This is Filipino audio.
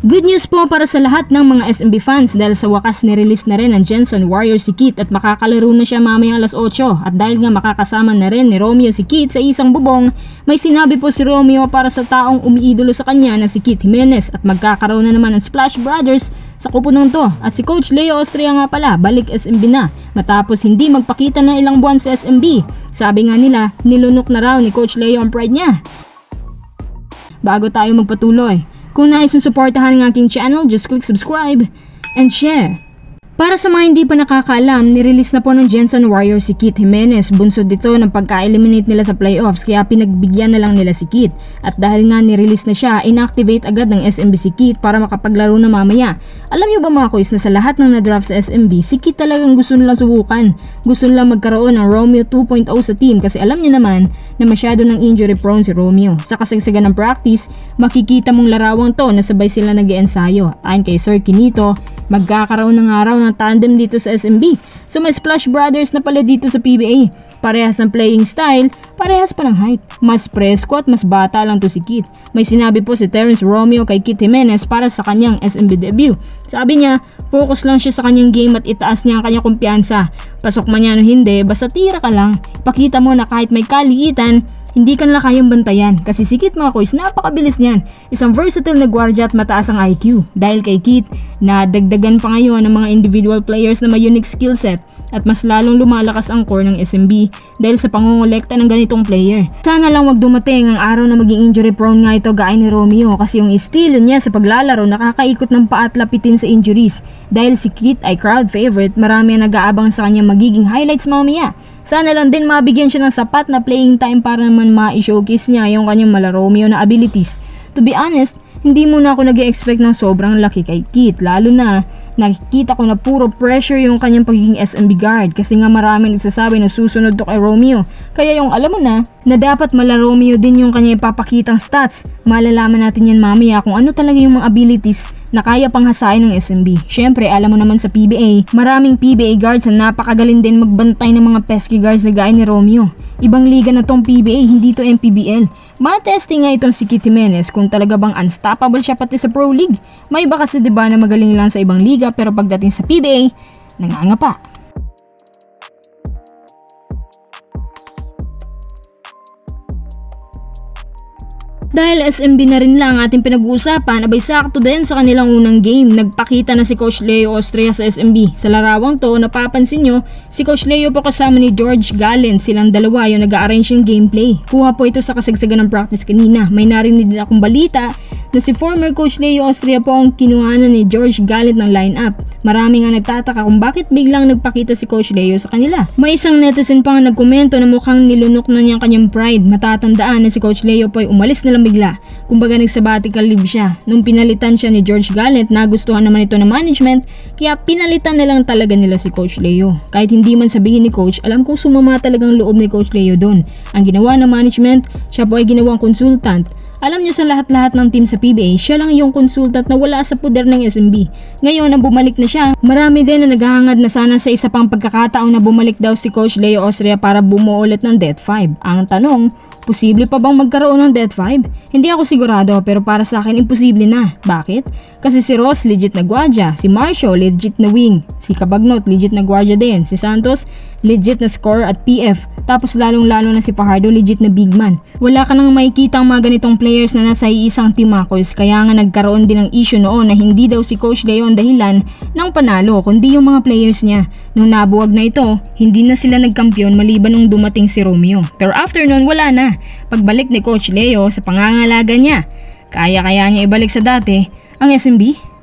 Good news po para sa lahat ng mga SMB fans dahil sa wakas nirelease na rin ang Gensan Warrior si Kit at makakalaro na siya mamayang alas 8 at dahil nga makakasama na rin ni Romeo si Kit sa isang bubong, may sinabi po si Romeo para sa taong umiidolo sa kanya na si Kit Jimenez at magkakaroon na naman ng Splash Brothers sa kupunong to at si Coach Leo Austria nga pala balik SMB na matapos hindi magpakita ng ilang buwan sa SMB. Sabi nga nila, nilunok na raw ni Coach Leo ang pride niya. Bago tayo magpatuloy, kung nais mong suportahan ng aking channel, just click subscribe and share. Para sa mga hindi pa nakakaalam, nirelease na po ng Gensan Warrior si Kit Jimenez. Bunsod dito ng pagka-eliminate nila sa playoffs kaya pinagbigyan na lang nila si Kit. At dahil nga nirelease na siya, inactivate agad ng SMB si Kit para makapaglaro na mamaya. Alam niyo ba mga kuys na sa lahat ng na-draft sa SMB, si Kit talagang gusto nilang subukan. Gusto nilang magkaroon ng Romeo 2.0 sa team kasi alam niyo naman na masyado ng injury prone si Romeo. Sa kasagsagan ng practice, makikita mong larawang to na sabay sila nag-iensayo. Ayon kay Sir Kinito, magkakaroon ng araw ng tandem dito sa SMB. So may Splash Brothers na pala dito sa PBA. Parehas ng playing style, parehas pa ng height. Mas presko at mas bata lang to si Kit. May sinabi po si Terence Romeo kay Kit Jimenez para sa kanyang SMB debut. Sabi niya, focus lang siya sa kanyang game at itaas niya ang kanyang kumpiyansa. Pasok man yan o hindi, basta tira ka lang. Pakita mo na kahit may kaliitan, hindi ka nila kayang bantayan kasi si Kit mga kuys napakabilis niyan. Isang versatile na gwardiya at mataas ang IQ. Dahil kay Kit, nadagdagan pa ngayon ng mga individual players na may unique skill set at mas lalong lumalakas ang core ng SMB dahil sa pangongolekta ng ganitong player. Sana lang wag dumating ang araw na maging injury prone nga ito gaya ni Romeo kasi yung estilo niya sa paglalaro nakakaikot ng paa at lapitin sa injuries. Dahil si Kit ay crowd favorite, marami ang nag-aabang sa kanya magiging highlights mamaya. Sana lang din mabigyan siya ng sapat na playing time para naman ma-showcase niya yung kanyang mala Romeo na abilities. To be honest, hindi muna ako nag-expect ng sobrang laki kay Kit, lalo na nakikita ko na puro pressure yung kanyang pagiging SMB guard kasi nga maraming nagsasabi na susunod to kay Romeo. Kaya yung alam mo na dapat mala Romeo din yung kanya ipapakitang stats. Malalaman natin yan mamaya kung ano talaga yung mga abilities na kaya pang hasain ng SMB. Syempre, alam mo naman sa PBA, maraming PBA guards na napakagaling din magbantay ng mga pesky guards na gaya ni Romeo. Ibang liga na tong PBA, hindi to MPBL. Ma-testing nga itong si Kit Jimenez kung talaga bang unstoppable siya pati sa Pro League. May iba kasi diba na magaling lang sa ibang liga pero pagdating sa PBA, nangangapa. Dahil SMB na rin lang ating pinag-uusapan, abay sakto din sa kanilang unang game. Nagpakita na si Coach Leo Austria sa SMB. Sa larawang to, napapansin nyo, si Coach Leo po kasama ni George Gallen. Silang dalawa yung nag-arrange ng gameplay. Kuha po ito sa kasagsagan ng practice kanina. May narinig din akong balita na si former Coach Leo Austria po ang kinuhanan ni George Gallen ng lineup. Marami nga nagtataka kung bakit biglang nagpakita si Coach Leo sa kanila. May isang netizen pa nga nagkomento na mukhang nilunok na niya kanyang pride. Matatandaan na si Coach Leo po ay umalis na lang bigla. Kumbaga nag-sabbatical leave siya. Nung pinalitan siya ni George Gallen, nagustuhan naman ito ng management, kaya pinalitan na lang talaga nila si Coach Leo. Kahit hindi man sabihin ni Coach, alam kong sumama talagang loob ni Coach Leo doon. Ang ginawa ng management, siya po ay ginawang consultant. Alam nyo sa lahat-lahat ng team sa PBA, siya lang yung consultant na wala sa poder ng SMB. Ngayon, nang bumalik na siya, marami din na naghahangad na sana sa isa pang pagkakataon na bumalik daw si Coach Leo Austria para bumuo ulit ng Death 5. Ang tanong, posible pa bang magkaroon ng Death 5? Hindi ako sigurado pero para sa akin imposible na. Bakit? Kasi si Ross legit na gwardiya, si Marcio legit na wing, si Cabagnot legit na gwardiya din, si Santos legit na scorer at PF, tapos lalong-lalo na si Fajardo legit na big man. Wala ka nang makikita ang mga ganitong players na nasa iisang team Marcos, kaya nga nagkaroon din ng issue noon na hindi daw si Coach Leo ang dahilan ng panalo kundi yung mga players niya. Nung nabuwag na ito, hindi na sila nagkampiyon maliban nung dumating si Romeo. Pero after nun, wala na. Pagbalik ni Coach Leo sa pangangalaga niya, kaya niya ibalik sa dati ang SMB.